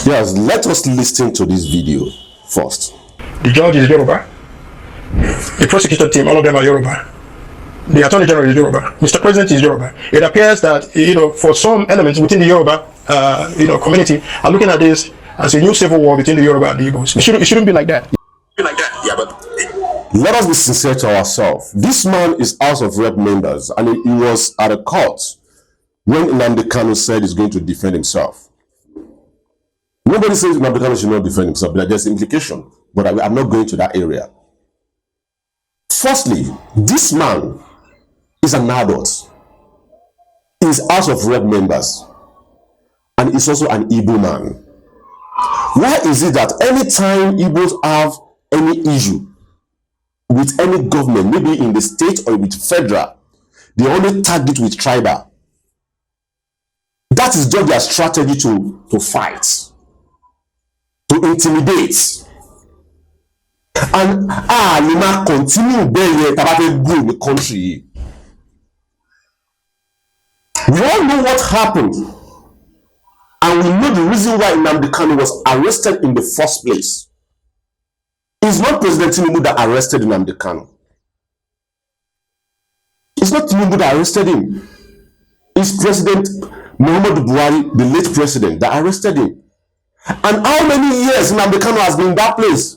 Yes, let us listen to this video first. The judge is Yoruba. The prosecutor team, all of them are Yoruba. The Attorney General is Yoruba. Mr. President is Yoruba. It appears that, for some elements within the Yoruba, community are looking at this as a new civil war between the Yoruba and the Igbos. It shouldn't be like that. Yeah, but let us be sincere to ourselves. This man is House of Rep members, and he was at a court when Nnamdi Kanu said he's going to defend himself. Nobody says Nnamdi Kanu should not defend himself, but there's implication. But I'm not going to that area. Firstly, this man is an adult. He's House of Rep members, and he's also an Igbo man. Why is it that anytime Igbos have any issue with any government, maybe in the state or with federal, they only tag it with tribal? That is just their strategy to fight, to intimidate. And you might continue being good in the country. We all know what happened, and we know the reason why Nnamdi Kanu was arrested in the first place. It's not President Tinubu that arrested Nnamdi Kanu. It's not Tinubu that arrested him. It's President Muhammadu Buhari, the late president, that arrested him. And how many years Nnamdi Kanu has been in that place?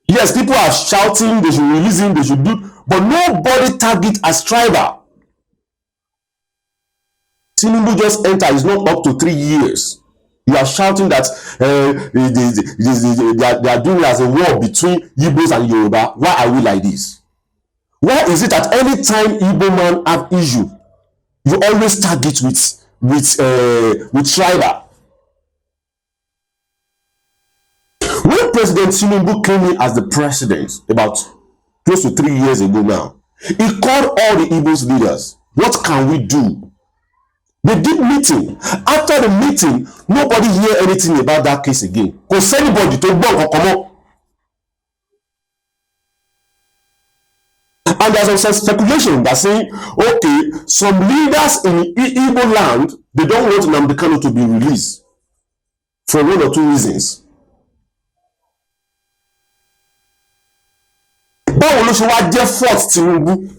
Yes, people are shouting, they should release him, they should do, but nobody target as tribal. Tinubu just entered, it's not up to 3 years. You are shouting that they are doing it as a war between Igbos and Yoruba. Why are we like this? Why is it that any time Igbo man have issue, you always target with tribal? When President Tinubu came in as the president about close to 3 years ago now, he called all the Igbos leaders. What can we do? They did meeting. After the meeting, nobody hear anything about that case again. Because anybody to go or come up. And there's some speculation that saying, okay, some leaders in Igbo land, they don't want Nnamdi Kanu to be released for one or two reasons. Báwo ló ṣe wá jẹ́ fault Tinubu?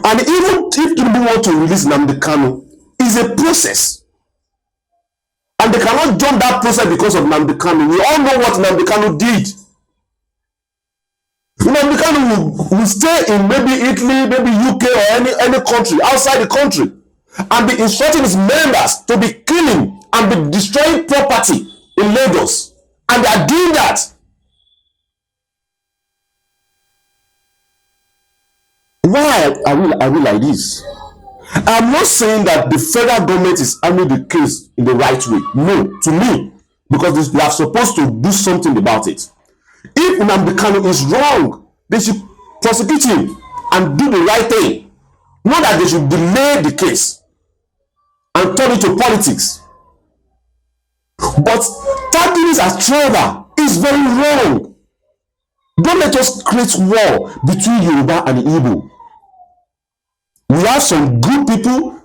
And even if Tinubu want to release Nnamdi Kanu, is a process. And they cannot jump that process because of Nnamdi Kanu. We all know what Nnamdi Kanu did. Nnamdi Kanu will stay in maybe Italy, maybe UK or any country, outside the country, and be instructing his members to be killing and be destroying property in Lagos. And they are doing that. Why are we like this? I'm not saying that the federal government is handling the case in the right way. No, to me, because they are supposed to do something about it. If Nnamdi Kanu is wrong, they should prosecute him and do the right thing. Not that they should delay the case and turn it to politics. But tagging this as tribal is very wrong. Don't let us create war between Yoruba and Igbo. We have some good people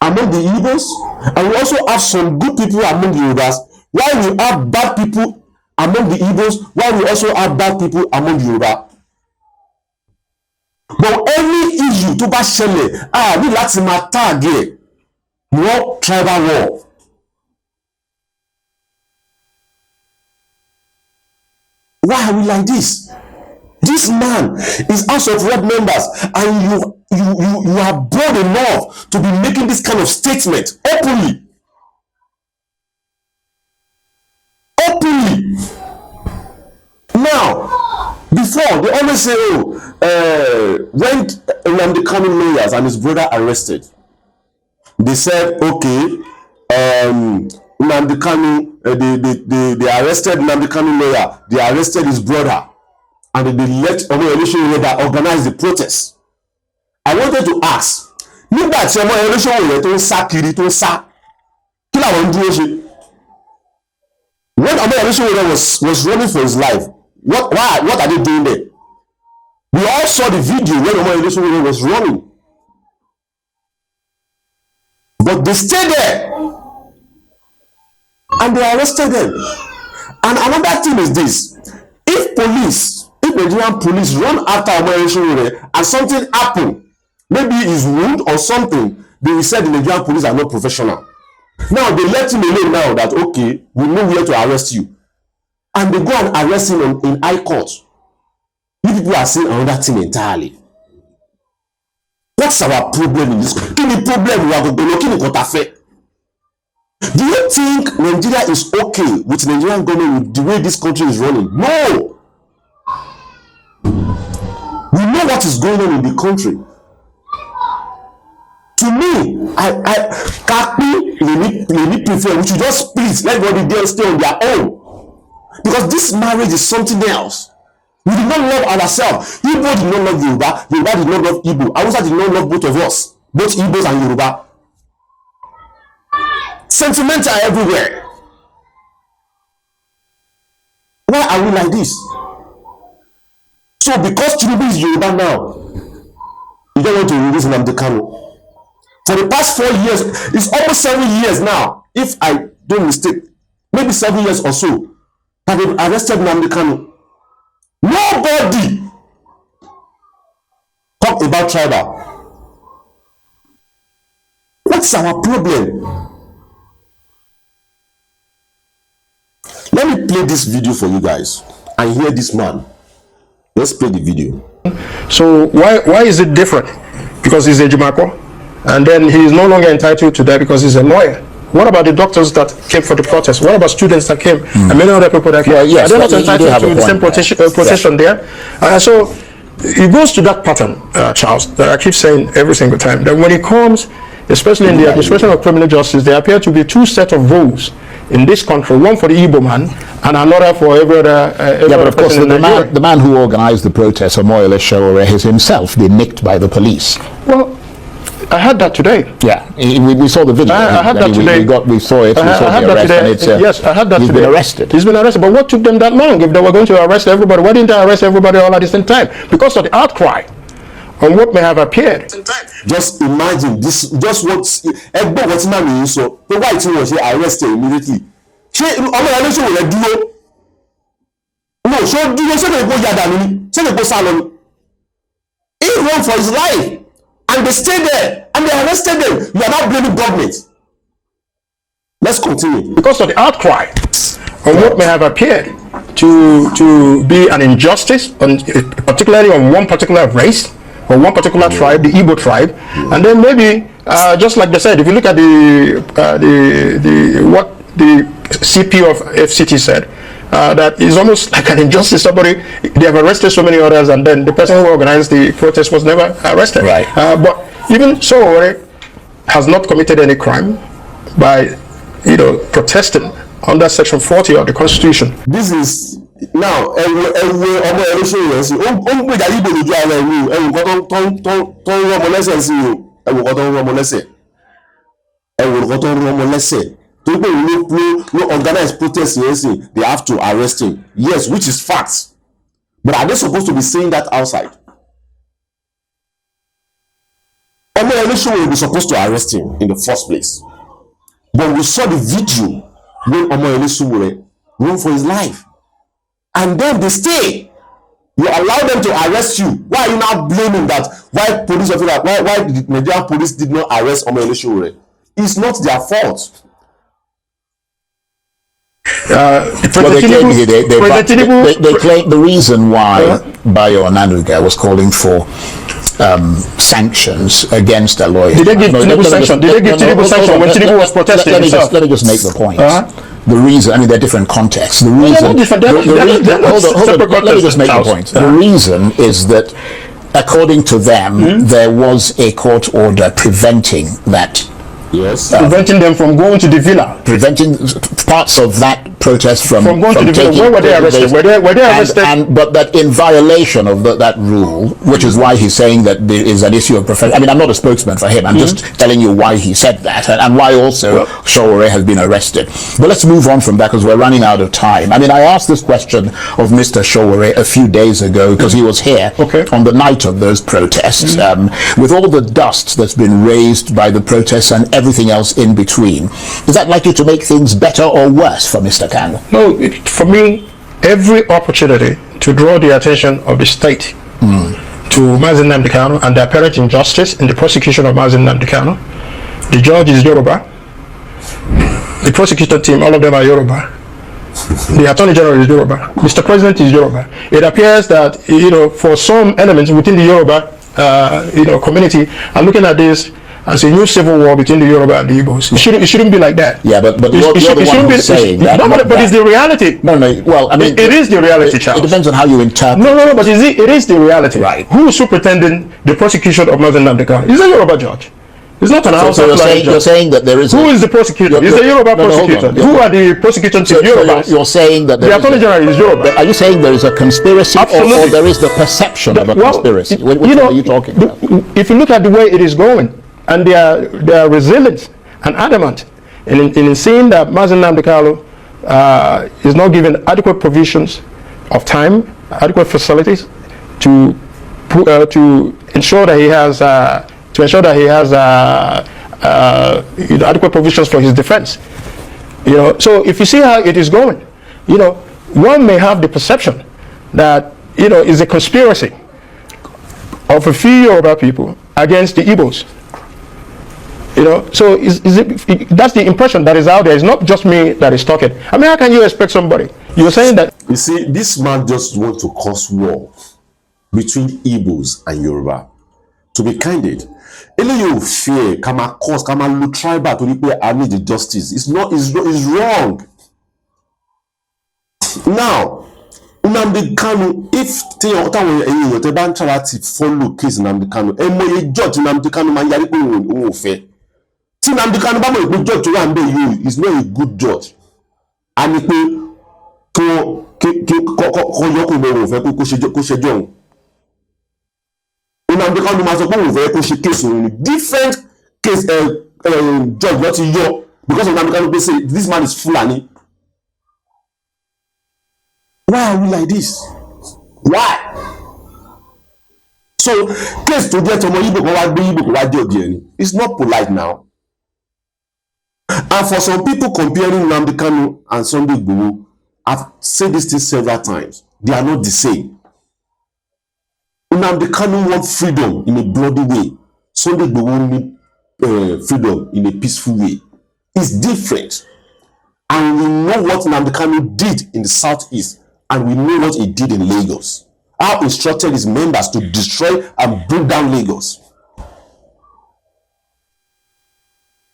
among the Igbos, and we also have some good people among the Yorubas. While we have bad people among the Igbos, while we also have bad people among the Yoruba. But every issue to bá ṣẹlẹ̀, we láti máa tag ẹ̀ war, tribal war. Why are we like this? This man is House of Rep members, and you are bold enough to be making this kind of statement openly. Openly. Now, before they always say, when Nnamdi Kanu lawyers and his brother arrested, they said, okay, Nnamdi Kanu, they arrested Nnamdi Kanu lawyer, they arrested his brother, and they let Omo that organize the protest. I wanted to ask, nígbà tí Omo Olóṣèlú tó ń sá kiri tó ń sá, kí làwọn dúró ṣe? When Omo Olóṣèlú was running for his life, what are they doing there? We all saw the video when Omo Olóṣèlú was running. But they stayed there and they arrested them. And another thing is this: if Nigerian police run after Omoyele and something happen, maybe he's wound or something, they will say the Nigerian police are not professional. Now they let him alone now that okay, we know where to arrest you. And they go and arrest him in high court. You people are saying another thing entirely. What's our problem in this? Kini problem we are going to do you think Nigeria is okay with Nigerian government with the way this country is running? No. We know what is going on in the country. To me, I prefer we should just split, let everybody there stay on their own. Because this marriage is something else. We did not love ourselves. Igbo did not love Yoruba. Yoruba did not love Igbo. Hausa did not love both of us, both Igbos and Yoruba. Sentimental everywhere. Why are we like this? So because Tinubu is Yoruba now, you don't want to release Nnamdi Kanu. For the past 4 years, it's almost 7 years now, if I don't mistake, maybe 7 years or so, that they've arrested Nnamdi Kanu. Nobody talk about tribal. What's our problem? Let me play this video for you guys and hear this man. Let's play the video. So why is it different? Because he's a Jumako, and then he is no longer entitled to that because he's a lawyer. What about the doctors that came for the protest? What about students that came and many other people that came? Well, yes, are they not entitled to the same protection there? So it goes to that pattern, Charles, that I keep saying every single time, that when it comes, especially in the administration of criminal justice, there appear to be two sets of rules in this country, one for the Igbo man and another for every other but of course the man who organized the protest, Omoyele Sowore, has himself been nicked by the police. Well, I heard that today. Yeah, we saw the video. I heard that today. We saw it. We saw the arrest, and it's, yes, I heard that he's today. Been arrested. He's been arrested. But what took them that long? If they were going to arrest everybody, why didn't they arrest everybody all at the same time? Because of the outcry on what may have appeared. Just imagine this. Just what's man so. But why he was arrested immediately? No, so do you say they go Yadani? Say they go Salon. He ran for his life, and they stayed there, and they arrested them. You are not blaming government. Let's continue. Because of the outcry on what may have appeared to be an injustice, particularly on one particular race or one particular tribe, the Igbo tribe, and then maybe just like they said, if you look at what the CP of FCT said, that is almost like an injustice. Somebody, they have arrested so many others, and then the person who organized the protest was never arrested. Right. But even so, has not committed any crime by, protesting under Section 40 of the Constitution. This is now no organized protest. They have to arrest him. Yes, which is facts. But are they supposed to be saying that outside? Omoyele will be supposed to arrest him in the first place. But we saw the video when Omoyele run for his life. And then they stay. You allow them to arrest you. Why are you now blaming that? Why police officer? Why the Nigerian police did not arrest Omoyele? It's not their fault. They claim the reason why Bayo Onanuga was calling for sanctions against a lawyer. Did they give Tinubu sanction? Did they give Tinubu sanction when Tinubu was protesting? Let me just make the point. The reason, there are different contexts. The reason, let me just make the point. The reason is that, according to them, there was a court order preventing that. Yes. Preventing them from going to the villa. Preventing parts of that protest from going to the villa. Where were they arrested? Were they arrested? But that in violation of that rule, which is why he's saying that there is an issue of profession. I'm not a spokesman for him. I'm just telling you why he said that, and why also Sowore has been arrested. But let's move on from that because we're running out of time. I asked this question of Mr. Sowore a few days ago because he was here on the night of those protests. With all the dust that's been raised by the protests and everything else in between. Is that likely to make things better or worse for Mr. Kanu? No, for me, every opportunity to draw the attention of the state to Nnamdi Kanu and the apparent injustice in the prosecution of Nnamdi Kanu. The judge is Yoruba. The prosecutor team, all of them are Yoruba. The Attorney General is Yoruba. Mr. President is Yoruba. It appears that, for some elements within the Yoruba, community are looking at this as a new civil war between the Yoruba and the Igbos. It shouldn't be like that. Yeah, but you're the one who's saying that. But it's the reality. No. Well, I mean, it is the reality, Charles. It depends on how you interpret. No. But it is the reality. Right. Who is superintending the prosecution of Nnamdi Kanu? Is a Yoruba judge. It's not an Hausa judge. You're saying that there is. Who is the prosecutor? Is a Yoruba prosecutor. Who are the prosecutors in Yoruba? You're saying that the Attorney General is Yoruba. Are you saying there is a conspiracy, or there is the perception of a conspiracy? Which are you talking about? If you look at the way it is going, and they are resilient and adamant in seeing that Nnamdi Kanu is not given adequate provisions of time, adequate facilities to ensure that he has adequate provisions for his defense. So if you see how it is going, one may have the perception that is a conspiracy of a few Yoruba people against the Igbos. So that's the impression that is out there. It's not just me that is talking. I mean, how can you expect somebody? You're saying that. You see, this man just wants to cause war between Igbos and Yoruba. To be candid, you fear, come look tribal to repay I need the justice. It's wrong. Now, Nnamdi Kanu, if the ban try to follow case Nnamdi Kanu, and judge Nnamdi Kanu man yari ko fair. Nnamdi Kanu ba mo judge to one day you is not a good judge. And it ko yoko mo fe ko ṣẹjọ́. Nnamdi Kanu ma sọ pé òun fẹ́ kó ṣe case òun different case judge not yọ because of Nnamdi Kanu say this man is Fulani. Why are we like this? Why? So case to get ọmọ Igbo kan wá gbé Igbo kan wá judge ẹni. It's not polite now. And for some people comparing Nnamdi Kanu and Sunday Igboho, I've said this thing several times. They are not the same. Nnamdi Kanu wants freedom in a bloody way. Sunday Igboho need freedom in a peaceful way. It's different. And we know what Nnamdi Kanu did in the southeast, and we know what he did in Lagos. How he instructed his members to destroy and bring down Lagos.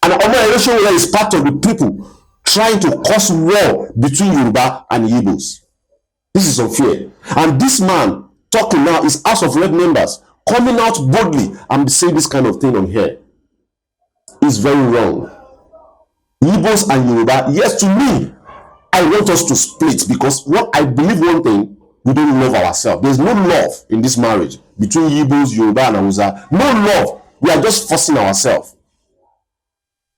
And Omo Erosion is part of the people trying to cause war between Yoruba and Igbos. This is unfair. And this man talking now is House of Red members coming out boldly and saying this kind of thing on here. It's very wrong. Igbos and Yoruba, yes, to me, I want us to split because what I believe one thing, we don't love ourselves. There's no love in this marriage between Igbos, Yoruba, and Hausa. No love. We are just forcing ourselves.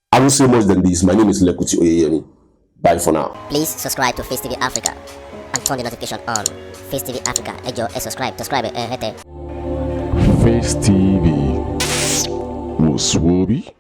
I won't say much than this. My name is Lekuti Oyeyemi. Bye for now. Please subscribe to Facetv Africa and turn the notification on. Facetv Africa, subscribe. Face TV. Muswobi.